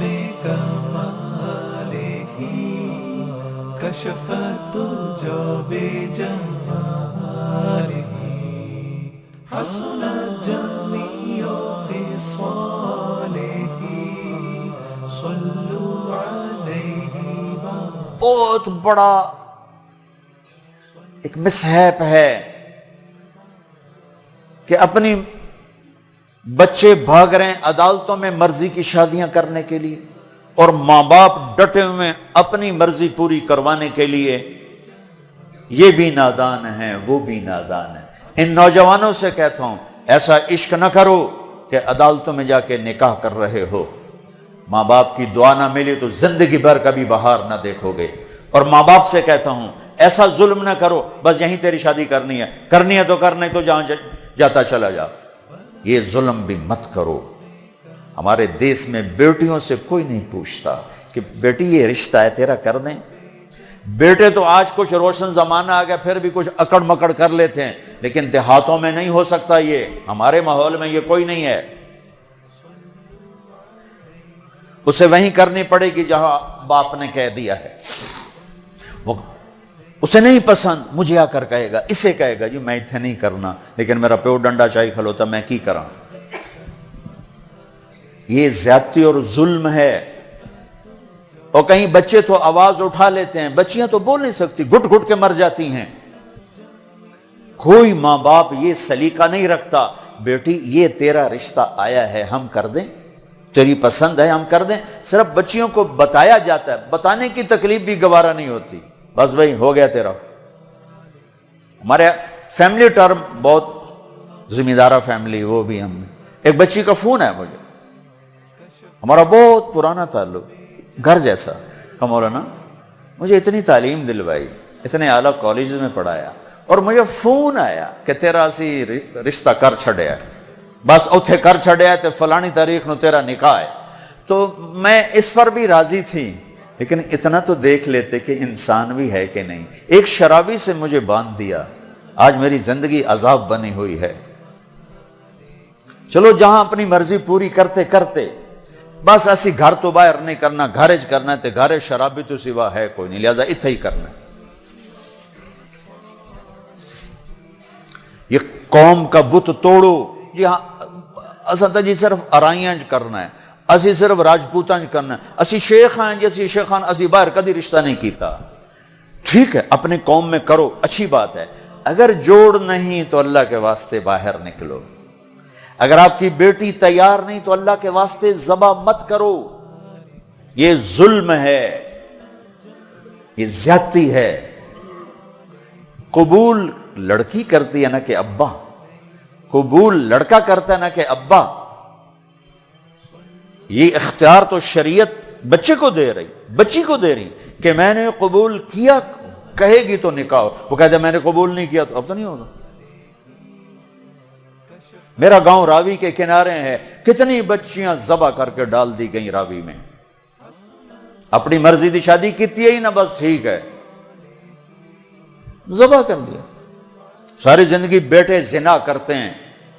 بكماله كشف الدجى بجماله حسنت جميع خصاله صلوا عليه. بہت بڑا ایک مسحیپ ہے کہ اپنی بچے بھاگ رہے ہیں عدالتوں میں مرضی کی شادیاں کرنے کے لیے اور ماں باپ ڈٹے ہوئے اپنی مرضی پوری کروانے کے لیے. یہ بھی نادان ہیں وہ بھی نادان ہیں. ان نوجوانوں سے کہتا ہوں ایسا عشق نہ کرو کہ عدالتوں میں جا کے نکاح کر رہے ہو. ماں باپ کی دعا نہ ملی تو زندگی بھر کبھی بہار نہ دیکھو گے. اور ماں باپ سے کہتا ہوں ایسا ظلم نہ کرو بس یہیں تیری شادی کرنی ہے تو کرنا تو جہاں جاتا چلا جا. یہ ظلم بھی مت کرو. ہمارے دیس میں بیٹیوں سے کوئی نہیں پوچھتا کہ بیٹی یہ رشتہ ہے تیرا کر دیں. بیٹے تو آج کچھ روشن زمانہ آ گیا پھر بھی کچھ اکڑ مکڑ کر لیتے ہیں لیکن دیہاتوں میں نہیں ہو سکتا. یہ ہمارے ماحول میں یہ کوئی نہیں ہے. اسے وہیں کرنی پڑے گی جہاں باپ نے کہہ دیا ہے. وہ اسے نہیں پسند مجھے آ کر کہے گا اسے کہے گا جی میں اتنے نہیں کرنا لیکن میرا پیو ڈنڈا چاہی کھلوتا میں کی کراں. یہ زیادتی اور ظلم ہے. اور کہیں بچے تو آواز اٹھا لیتے ہیں بچیاں تو بول نہیں سکتی گھٹ گھٹ کے مر جاتی ہیں. کوئی ماں باپ یہ سلیقہ نہیں رکھتا بیٹی یہ تیرا رشتہ آیا ہے ہم کر دیں تیری پسند ہے ہم کر دیں. صرف بچیوں کو بتایا جاتا ہے بتانے کی تکلیف بھی گوارا نہیں ہوتی. بس بھائی ہو گیا تیرا. ہمارے فیملی ٹرم بہت ذمہ دارہ فیملی وہ بھی ہم ایک بچی کا فون ہے مجھے ہمارا بہت پرانا تعلق گھر جیسا کہ مولانا مجھے اتنی تعلیم دلوائی اتنے اعلیٰ کالج میں پڑھایا اور مجھے فون آیا کہ تیرا اسی رشتہ کر چھڑیا بس اتھے کر چھڑیا تے فلانی تاریخ نو تیرا نکاح ہے. تو میں اس پر بھی راضی تھی لیکن اتنا تو دیکھ لیتے کہ انسان بھی ہے کہ نہیں. ایک شرابی سے مجھے باندھ دیا آج میری زندگی عذاب بنی ہوئی ہے. چلو جہاں اپنی مرضی پوری کرتے کرتے بس ایسی گھر تو باہر نہیں کرنا گھرج کرنا تے گھر شرابی تو سوا ہے کوئی نہیں لہذا اتھے ہی کرنا. یہ قوم کا بت توڑو. جی ہاں اسا جی صرف ارائیاں کرنا ہے اسی صرف راجپوتاں کرنا ہے اسی شیخ ہیں جیسی شیخان اسی باہر کدی رشتہ نہیں کیتا. ٹھیک ہے اپنے قوم میں کرو اچھی بات ہے. اگر جوڑ نہیں تو اللہ کے واسطے باہر نکلو. اگر آپ کی بیٹی تیار نہیں تو اللہ کے واسطے ذبح مت کرو. یہ ظلم ہے یہ زیادتی ہے. قبول لڑکی کرتی ہے نہ کہ ابا قبول لڑکا کرتا ہے نہ کہ ابا. یہ اختیار تو شریعت بچے کو دے رہی بچی کو دے رہی کہ میں نے قبول کیا کہے گی تو نکاح. وہ کہتے ہیں میں نے قبول نہیں کیا تو اب تو نہیں ہوگا. میرا گاؤں راوی کے کنارے ہے کتنی بچیاں ذبح کر کے ڈال دی گئیں راوی میں. اپنی مرضی دی شادی کیتی ہے ہی نہ بس ٹھیک ہے ذبح کر دیا. ساری زندگی بیٹے زنا کرتے ہیں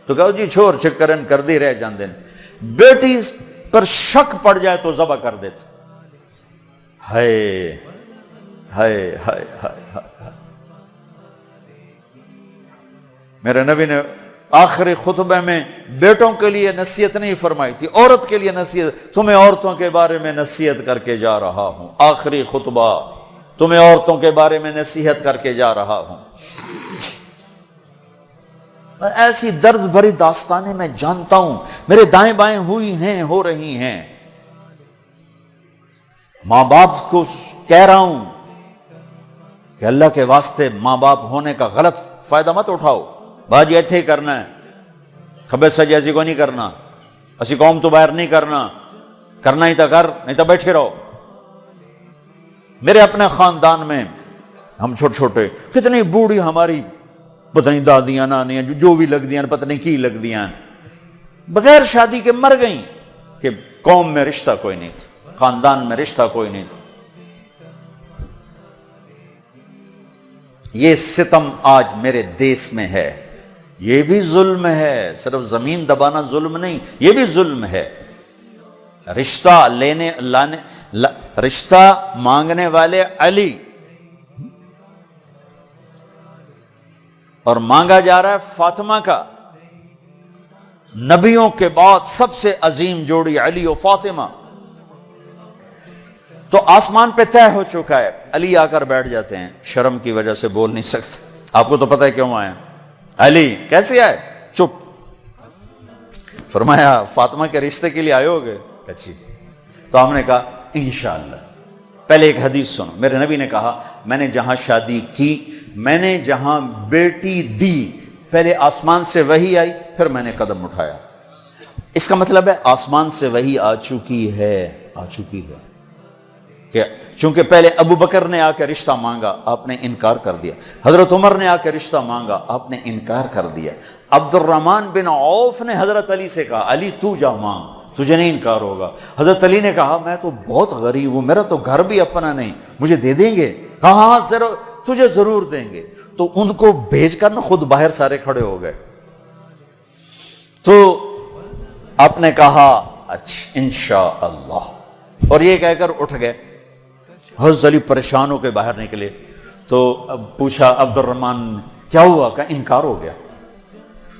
تو کہو جی چھوڑ چھکرن کر دی رہ جاندے. بیٹی پر شک پڑ جائے تو ذبح کر دیتے. ہائے ہائے ہائے ہائے. میرے نبی نے آخری خطبے میں بیٹوں کے لیے نصیحت نہیں فرمائی تھی عورت کے لیے نصیحت. تمہیں عورتوں کے بارے میں نصیحت کر کے جا رہا ہوں. آخری خطبہ تمہیں عورتوں کے بارے میں نصیحت کر کے جا رہا ہوں. ایسی درد بھری داستانیں میں جانتا ہوں میرے دائیں بائیں ہوئی ہیں ہو رہی ہیں. ماں باپ کو کہہ رہا ہوں کہ اللہ کے واسطے ماں باپ ہونے کا غلط فائدہ مت اٹھاؤ. باجی ایتھے ہی کرنا ہے کھبے سجے ایسی کو نہیں کرنا اسی قوم تو باہر نہیں کرنا ہی تو کر نہیں تو بیٹھے رہو. میرے اپنے خاندان میں ہم چھوٹے چھوٹے کتنی بوڑھی ہماری پتہ نہیں دادیاں نانیاں جو بھی لگ دیاں پتہ نہیں کی لگ دیاں بغیر شادی کے مر گئیں کہ قوم میں رشتہ کوئی نہیں تھا خاندان میں رشتہ کوئی نہیں تھا. یہ ستم آج میرے دیس میں ہے. یہ بھی ظلم ہے. صرف زمین دبانا ظلم نہیں یہ بھی ظلم ہے. رشتہ رشتہ مانگنے والے علی، اور مانگا جا رہا ہے فاطمہ کا۔ نبیوں کے بعد سب سے عظیم جوڑی علی و فاطمہ، تو آسمان پہ طے ہو چکا ہے۔ علی آ کر بیٹھ جاتے ہیں، شرم کی وجہ سے بول نہیں سکتے۔ آپ کو تو پتہ ہے کیوں آئے؟ علی کیسے آئے؟ چپ۔ فرمایا فاطمہ کے رشتے کے لیے آئے ہوگے؟ اچھی۔ تو ہم نے کہا انشاءاللہ۔ پہلے ایک حدیث سنو، میرے نبی نے کہا میں نے جہاں شادی کی، میں نے جہاں بیٹی دی، پہلے آسمان سے وحی آئی، پھر میں نے قدم اٹھایا۔ اس کا مطلب ہے آسمان سے وحی آ چکی ہے، آ چکی ہے کہ چونکہ پہلے ابو بکر نے آ کے رشتہ مانگا، آپ نے انکار کر دیا۔ حضرت عمر نے آ کے رشتہ مانگا، آپ نے انکار کر دیا۔ عبد الرحمن بن عوف نے حضرت علی سے کہا علی تو جا مانگ، تجھے نہیں انکار ہوگا۔ حضرت علی نے کہا میں تو بہت غریب ہوں، میرا تو گھر بھی اپنا نہیں، مجھے دے دیں گے؟ کہا ہاں ضرور، تجھے ضرور دیں گے۔ تو ان کو بھیج کر نا خود باہر سارے کھڑے ہو گئے۔ تو آپ نے کہا اچھا انشاءاللہ، اور یہ کہہ کر اٹھ گئے۔ حضرت علی پریشان ہو کے باہر نکلے تو اب پوچھا عبد الرحمن کیا ہوا؟ کہ انکار ہو گیا۔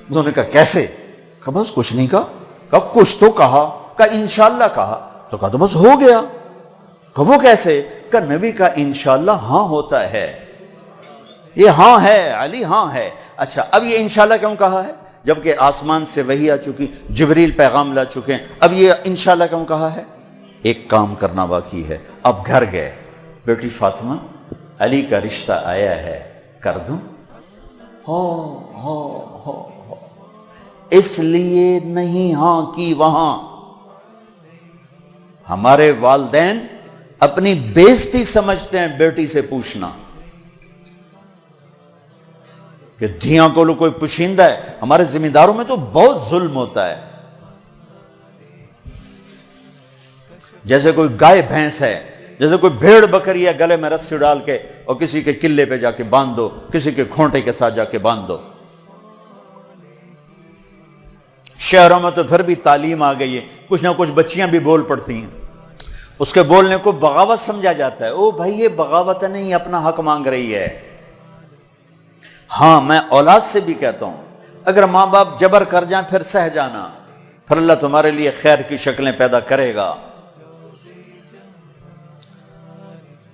انہوں نے کہا کیسے؟ کہا بس کچھ نہیں کہا۔ کہا کچھ تو کہا؟ کہا انشاءاللہ کہا۔ تو کہا تو بس ہو گیا۔ کہا وہ کیسے؟ کہا نبی کا انشاءاللہ ہاں ہوتا ہے، یہ ہاں ہے علی، ہاں ہے۔ اچھا اب یہ انشاءاللہ کیوں کہا ہے جبکہ آسمان سے وحی آ چکی، جبریل پیغام لا چکے ہیں، اب یہ انشاءاللہ کیوں کہا ہے؟ ایک کام کرنا باقی ہے۔ اب گھر گئے، بیٹی فاطمہ علی کا رشتہ آیا ہے، کر دوں؟ ہو اس لیے نہیں ہاں کی وہاں۔ ہمارے والدین اپنی بےزتی سمجھتے ہیں بیٹی سے پوچھنا کہ دھیاں کو کوئی پوشیندہ ہے۔ ہمارے ذمہ داروں میں تو بہت ظلم ہوتا ہے۔ جیسے کوئی گائے بھینس ہے، جیسے کوئی بھیڑ بکری ہے، گلے میں رسی ڈال کے اور کسی کے قلعے پہ جا کے باندھ دو، کسی کے کھونٹے کے ساتھ جا کے باندھ دو۔ شہروں میں تو پھر بھی تعلیم آ گئی ہے، کچھ نہ کچھ بچیاں بھی بول پڑتی ہیں، اس کے بولنے کو بغاوت سمجھا جاتا ہے۔ او بھائی یہ بغاوت نہیں، اپنا حق مانگ رہی ہے۔ ہاں میں اولاد سے بھی کہتا ہوں اگر ماں باپ جبر کر جائیں پھر سہ جانا، پھر اللہ تمہارے لیے خیر کی شکلیں پیدا کرے گا۔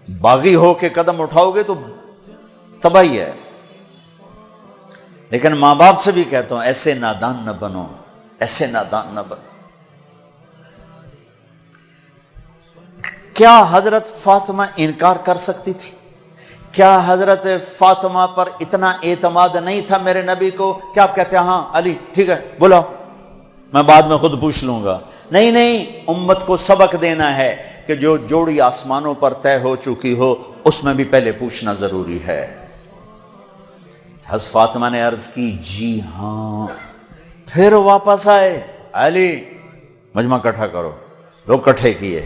باغی ہو کے قدم اٹھاؤ گے تو تباہی ہے۔ لیکن ماں باپ سے بھی کہتا ہوں ایسے نادان نہ بنو، ایسے نادان نہ بنو۔ کیا حضرت فاطمہ انکار کر سکتی تھی؟ کیا حضرت فاطمہ پر اتنا اعتماد نہیں تھا میرے نبی کو؟ کیا آپ کہتے ہیں ہاں علی ٹھیک ہے بولا، میں بعد میں خود پوچھ لوں گا؟ نہیں نہیں، امت کو سبق دینا ہے کہ جو جوڑی آسمانوں پر طے ہو چکی ہو اس میں بھی پہلے پوچھنا ضروری ہے۔ حضرت فاطمہ نے عرض کی جی ہاں، پھر واپس آئے، علی مجمع کٹھا کرو، لوگ کٹھے کیے،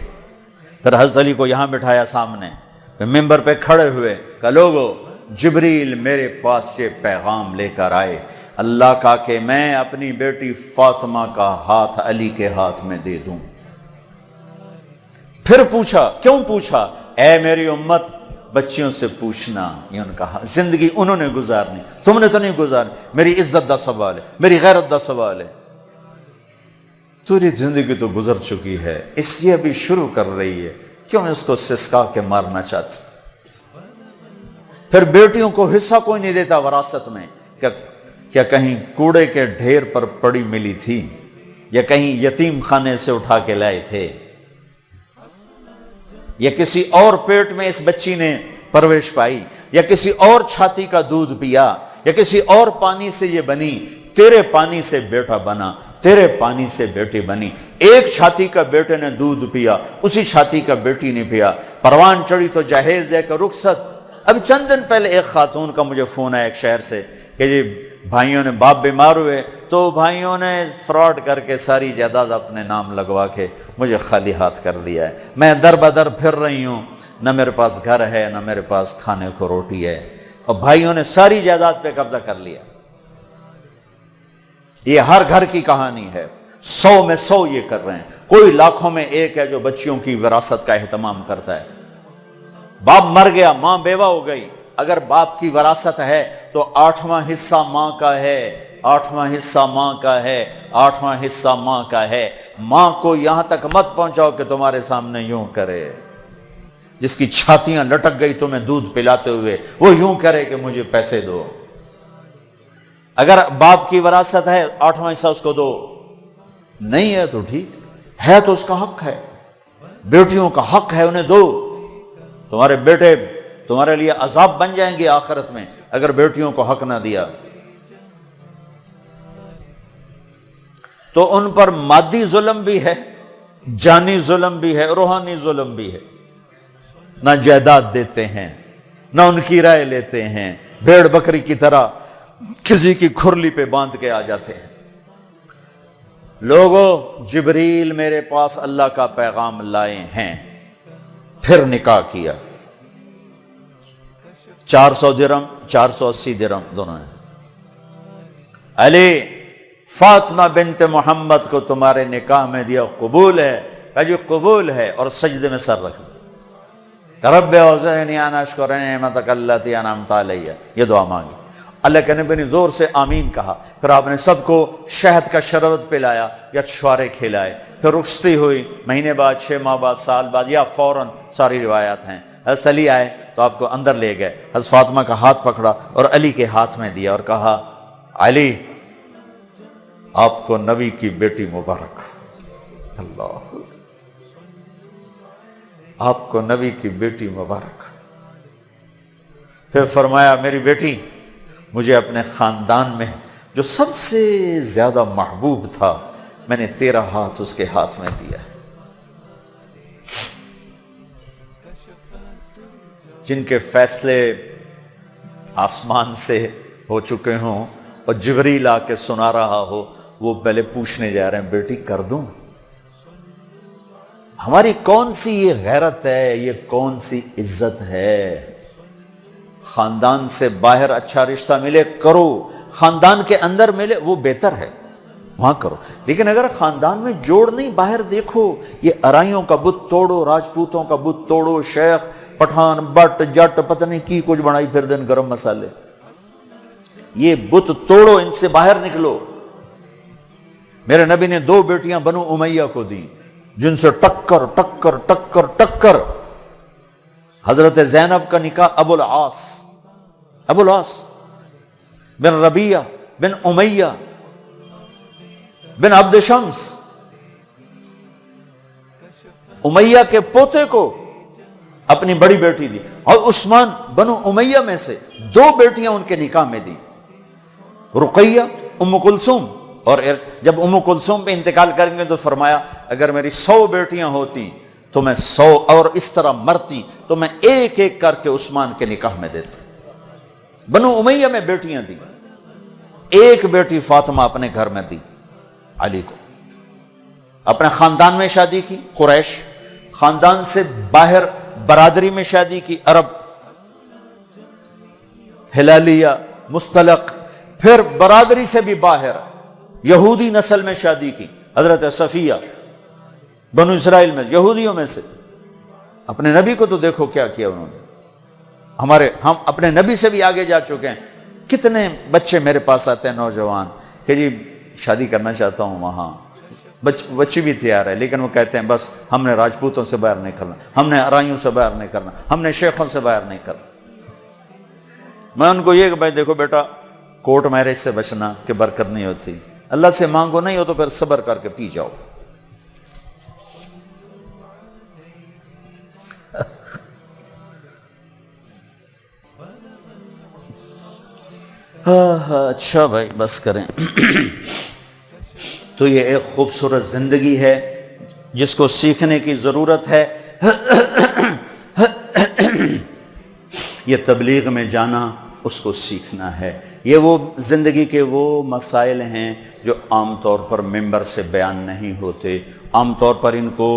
پھر حضرت علی کو یہاں بٹھایا سامنے، پھر ممبر پہ کھڑے ہوئے کہ لوگو جبریل میرے پاس سے پیغام لے کر آئے اللہ کا کہ میں اپنی بیٹی فاطمہ کا ہاتھ علی کے ہاتھ میں دے دوں۔ پھر پوچھا، کیوں پوچھا؟ اے میری امت بچیوں سے پوچھنا، یہ ان کا زندگی انہوں نے گزارنی، تم نے تو نہیں گزارنی، میری عزت دا سوال ہے، میری غیرت دا سوال ہے۔ تیری زندگی تو گزر چکی ہے، اس لیے ابھی شروع کر رہی ہے، کیوں اس کو سسکا کے مارنا چاہتی؟ پھر بیٹیوں کو حصہ کوئی نہیں دیتا وراثت میں، کیا کہیں کوڑے کے ڈھیر پر پڑی ملی تھی یا کہیں یتیم خانے سے اٹھا کے لائے تھے یا کسی اور پیٹ میں اس بچی نے پرورش پائی یا کسی اور چھاتی کا دودھ پیا یا کسی اور پانی سے یہ بنی؟ تیرے پانی سے بیٹا بنا، تیرے پانی سے بیٹی بنی۔ ایک چھاتی کا بیٹے نے دودھ پیا، اسی چھاتی کا بیٹی نے پیا۔ پروان چڑھی تو جہیز دے کر رخصت۔ اب چند دن پہلے ایک خاتون کا مجھے فون آیا ایک شہر سے کہ جی بھائیوں نے باپ بیمار ہوئے تو بھائیوں نے فراڈ کر کے ساری جائیداد اپنے نام لگوا کے مجھے خالی ہاتھ کر دیا ہے، میں در بدر پھر رہی ہوں، نہ میرے پاس گھر ہے نہ میرے پاس کھانے کو روٹی ہے، اور بھائیوں نے ساری جائیداد پہ قبضہ کر لیا۔ یہ ہر گھر کی کہانی ہے، 100 میں 100 یہ کر رہے ہیں. کوئی لاکھوں میں ایک ہے جو بچیوں کی وراثت کا اہتمام کرتا ہے. باپ مر گیا، ماں بیوہ ہو گئی، اگر باپ کی وراثت ہے تو 8واں حصہ ماں کا ہے، 8واں حصہ ماں کا ہے، 8واں حصہ ماں کا ہے. ماں کو یہاں تک مت پہنچاؤ کہ تمہارے سامنے یوں کرے. جس کی چھاتیاں لٹک گئی تمہیں دودھ پلاتے ہوئے، وہ یوں کرے کہ مجھے پیسے دو. اگر باپ کی وراثت ہے 8واں حصہ اس کو دو، نہیں ہے تو ٹھیک ہے، تو اس کا حق ہے. بیٹیوں کا حق ہے، انہیں دو. تمہارے بیٹے تمہارے لیے عذاب بن جائیں گے آخرت میں اگر بیٹیوں کو حق نہ دیا. تو ان پر مادی ظلم بھی ہے، جانی ظلم بھی ہے، روحانی ظلم بھی ہے. نہ جائیداد دیتے ہیں، نہ ان کی رائے لیتے ہیں، بھیڑ بکری کی طرح کسی کی کھرلی پہ باندھ کے آ جاتے ہیں. لوگوں، جبریل میرے پاس اللہ کا پیغام لائے ہیں. پھر نکاح کیا. 400 درہم، 480 درہم دونوں ہیں. علی فاطمہ بنت محمد کو تمہارے نکاح میں دیا، قبول ہے؟ کہا جی قبول ہے، اور سجدے میں سر رکھ دیا. رب اوزعنی ان اشکر نعمتک التی انعمت علی، یہ دعا مانگی. اللہ کے نبی نے زور سے آمین کہا. پھر آپ نے سب کو شہد کا شربت پلایا یا چھوارے کھلائے. پھر رخصتی ہوئی، مہینے بعد، 6 ماہ بعد، سال بعد، یا فوراً، ساری روایات ہیں. حضرت علی آئے تو آپ کو اندر لے گئے. حضرت فاطمہ کا ہاتھ پکڑا اور علی کے ہاتھ میں دیا اور کہا علی آپ کو نبی کی بیٹی مبارک. اللہ، آپ کو نبی کی بیٹی مبارک. پھر فرمایا میری بیٹی، مجھے اپنے خاندان میں جو سب سے زیادہ محبوب تھا، میں نے تیرا ہاتھ اس کے ہاتھ میں دیا ہے. جن کے فیصلے آسمان سے ہو چکے ہوں اور جبریل آ کے سنا رہا ہو، وہ پہلے پوچھنے جا رہے ہیں بیٹی کر دوں؟ ہماری کون سی یہ غیرت ہے، یہ کون سی عزت ہے؟ خاندان سے باہر اچھا رشتہ ملے کرو، خاندان کے اندر ملے وہ بہتر ہے، وہاں کرو. لیکن اگر خاندان میں جوڑ نہیں، باہر دیکھو، یہ ارائیوں کا بت توڑو، راجپوتوں کا بت توڑو، شیخ پٹھان بٹ جٹ پتہ نہیں کی کچھ بنائی پھر دن گرم مسالے، یہ بت توڑو، ان سے باہر نکلو. میرے نبی نے 2 بیٹیاں بنو امیہ کو دیں جن سے ٹکر ٹکر ٹکر ٹکر. حضرت زینب کا نکاح ابو العاص بن ربیعہ بن امیہ بن عبد شمس، امیہ کے پوتے کو اپنی بڑی بیٹی دی. اور عثمان بنو امیہ میں سے 2 بیٹیاں ان کے نکاح میں دی، رقیہ، ام کلثوم. اور جب ام کلثوم پہ انتقال کریں گے تو فرمایا اگر میری 100 بیٹیاں ہوتی تو میں 100 اور اس طرح مرتی تو میں ایک ایک کر کے عثمان کے نکاح میں دیتا. بنو امیہ میں بیٹیاں دی، ایک بیٹی فاطمہ اپنے گھر میں دی علی کو. اپنے خاندان میں شادی کی قریش، خاندان سے باہر برادری میں شادی کی عرب، ہلالیہ، مستلق. پھر برادری سے بھی باہر یہودی نسل میں شادی کی، حضرت صفیہ بنو اسرائیل میں، یہودیوں میں سے. اپنے نبی کو تو دیکھو کیا کیا انہوں نے. ہم اپنے نبی سے بھی آگے جا چکے ہیں. کتنے بچے میرے پاس آتے ہیں نوجوان کہ جی شادی کرنا چاہتا ہوں، وہاں بچی بھی تیار ہے، لیکن وہ کہتے ہیں بس ہم نے راجپوتوں سے باہر نہیں کرنا، ہم نے ارائیوں سے باہر نہیں کرنا، ہم نے شیخوں سے باہر نہیں کرنا. میں ان کو یہ کہ بھائی دیکھو بیٹا، کورٹ میرج سے بچنا کہ برکت نہیں ہوتی. اللہ سے مانگو، نہیں ہو تو پھر صبر کر کے پی جاؤ. اچھا بھائی بس کریں. تو یہ ایک خوبصورت زندگی ہے جس کو سیکھنے کی ضرورت ہے. یہ تبلیغ میں جانا، اس کو سیکھنا ہے. یہ وہ زندگی کے وہ مسائل ہیں جو عام طور پر ممبر سے بیان نہیں ہوتے، عام طور پر ان کو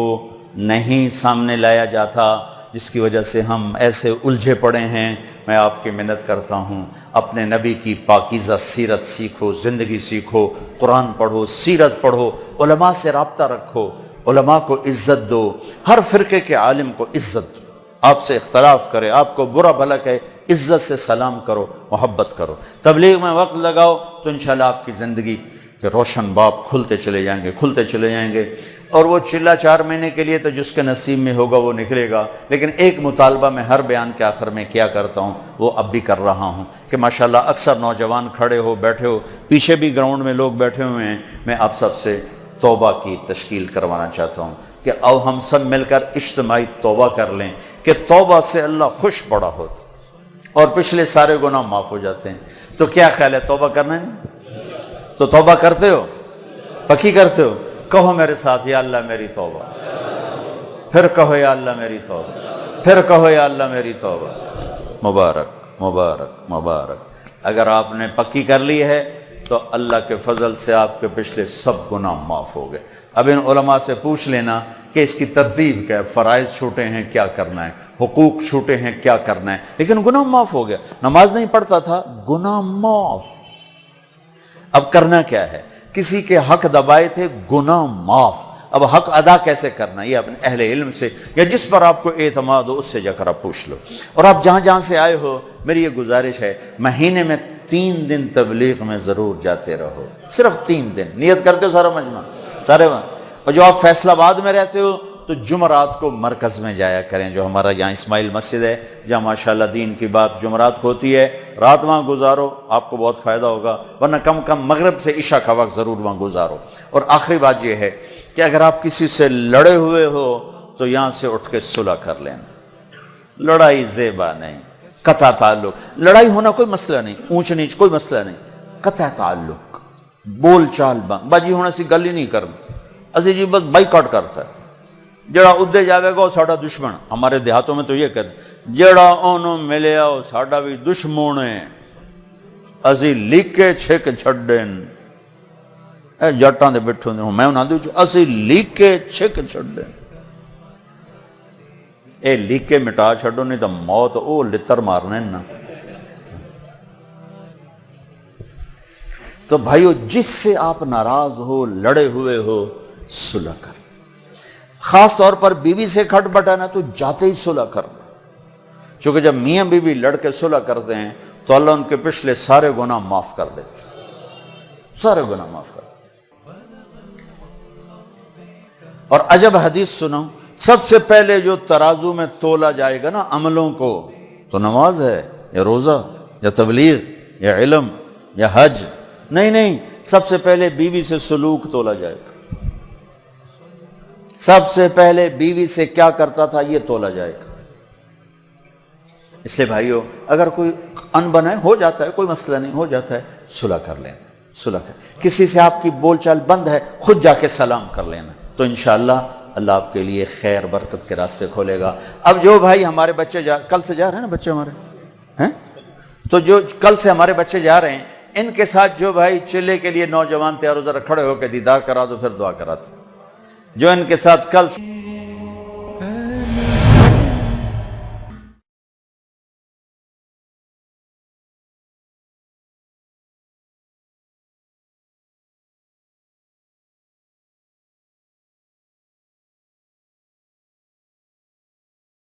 نہیں سامنے لایا جاتا، جس کی وجہ سے ہم ایسے الجھے پڑے ہیں. میں آپ کی منت کرتا ہوں اپنے نبی کی پاکیزہ سیرت سیکھو، زندگی سیکھو، قرآن پڑھو، سیرت پڑھو، علماء سے رابطہ رکھو، علماء کو عزت دو، ہر فرقے کے عالم کو عزت دو، آپ سے اختلاف کرے، آپ کو برا بھلا کہے، عزت سے سلام کرو، محبت کرو، تبلیغ میں وقت لگاؤ تو انشاءاللہ آپ کی زندگی کے روشن باب کھلتے چلے جائیں گے، کھلتے چلے جائیں گے۔ اور وہ چلہ 4 مہینے کے لیے تو جس کے نصیب میں ہوگا وہ نکلے گا، لیکن ایک مطالبہ میں ہر بیان کے آخر میں کیا کرتا ہوں، وہ اب بھی کر رہا ہوں کہ ماشاءاللہ اکثر نوجوان کھڑے ہو بیٹھے ہو، پیچھے بھی گراؤنڈ میں لوگ بیٹھے ہوئے ہیں، میں آپ سب سے توبہ کی تشکیل کروانا چاہتا ہوں کہ آؤ ہم سب مل کر اجتماعی توبہ کر لیں کہ توبہ سے اللہ خوش بڑا ہوتا اور پچھلے سارے گناہ معاف ہو جاتے ہیں۔ تو کیا خیال ہے، توبہ کرنا ہے؟ تو توبہ کرتے ہو؟ پکی کرتے ہو؟ کہو میرے ساتھ، یا اللہ میری توبہ، پھر کہو یا اللہ میری توبہ، پھر کہو یا اللہ میری توبہ۔ مبارک مبارک مبارک۔ اگر آپ نے پکی کر لی ہے تو اللہ کے فضل سے آپ کے پچھلے سب گناہ معاف ہو گئے۔ اب ان علماء سے پوچھ لینا کہ اس کی ترتیب کیا ہے، فرائض چھوٹے ہیں کیا کرنا ہے، حقوق چھوٹے ہیں کیا کرنا ہے، لیکن گناہ معاف ہو گیا۔ نماز نہیں پڑھتا تھا، گناہ معاف۔ اب کرنا کیا ہے، کسی کے حق دبائے تھے، گناہ معاف۔ اب حق ادا کیسے کرنا، یہ اپنے اہل علم سے یا جس پر آپ کو اعتماد ہو اس سے جا کر آپ پوچھ لو۔ اور آپ جہاں جہاں سے آئے ہو، میری یہ گزارش ہے، مہینے میں 3 دن تبلیغ میں ضرور جاتے رہو، صرف 3 دن نیت کرتے ہو سارا مجمع سارے وہاں۔ اور جو آپ فیصل آباد میں رہتے ہو تو جمعرات کو مرکز میں جایا کریں، جو ہمارا یہاں اسماعیل مسجد ہے جہاں ماشاءاللہ دین کی بات جمعرات کو ہوتی ہے، رات وہاں گزارو، آپ کو بہت فائدہ ہوگا، ورنہ کم کم مغرب سے عشاء کا وقت ضرور وہاں گزارو۔ اور آخری بات یہ ہے کہ اگر آپ کسی سے لڑے ہوئے ہو تو یہاں سے اٹھ کے صلح کر لینا۔ لڑائی زیبا نہیں، قطع تعلق، لڑائی ہونا کوئی مسئلہ نہیں، اونچ نیچ کوئی مسئلہ نہیں، قطع تعلق، بول چال بند، باجی ہونا سی گل ہی نہیں کرنا، اسی جی بس بائیکاٹ کرتا ہے۔ جڑا ادھے جاوے گا وہ ساڈا دشمن، ہمارے دیہاتوں میں تو یہ کہتے جڑا اونوں ملیا وہ ساڈا بھی دشمن ہے، اسی لیکے چھک چھڈن، اے جٹاں دے بیٹھے ہوندے میں انہاں دے اسی لیکے چھک چھڈن، اے لیکے مٹا چھڈو نہیں تو موت او لتر مارنے نا۔ تو بھائیو جس سے آپ ناراض ہو، لڑے ہوئے ہو، صلح کر۔ خاص طور پر بیوی سے کھٹ بٹانا تو جاتے ہی صلح کرنا، چونکہ جب میاں بیوی لڑ کے صلح کرتے ہیں تو اللہ ان کے پچھلے سارے گناہ معاف کر دیتے ہیں، سارے گناہ معاف کر دیتے ہیں۔ اور عجب حدیث سنو، سب سے پہلے جو ترازو میں تولا جائے گا نا عملوں کو، تو نماز ہے یا روزہ یا تبلیغ یا علم یا حج، نہیں، سب سے پہلے بیوی سے سلوک تولا جائے گا، سب سے پہلے بیوی سے کیا کرتا تھا یہ تولا جائے گا۔ اس لیے بھائیو اگر کوئی انبن ہے، ہو جاتا ہے، کوئی مسئلہ نہیں، ہو جاتا ہے، صلح کر لینا، صلح کر۔ کسی سے آپ کی بول چال بند ہے، خود جا کے سلام کر لینا، تو انشاءاللہ اللہ آپ کے لیے خیر برکت کے راستے کھولے گا۔ اب جو بھائی ہمارے بچے کل سے جا رہے ہیں نا بچے ہمارے ہیں، تو جو کل سے ہمارے بچے جا رہے ہیں، ان کے ساتھ جو بھائی چلے کے لیے نوجوان تیار ہو ذرا کھڑے ہو کے دیدار کرا دو، پھر دعا کراتے جو ان کے ساتھ کل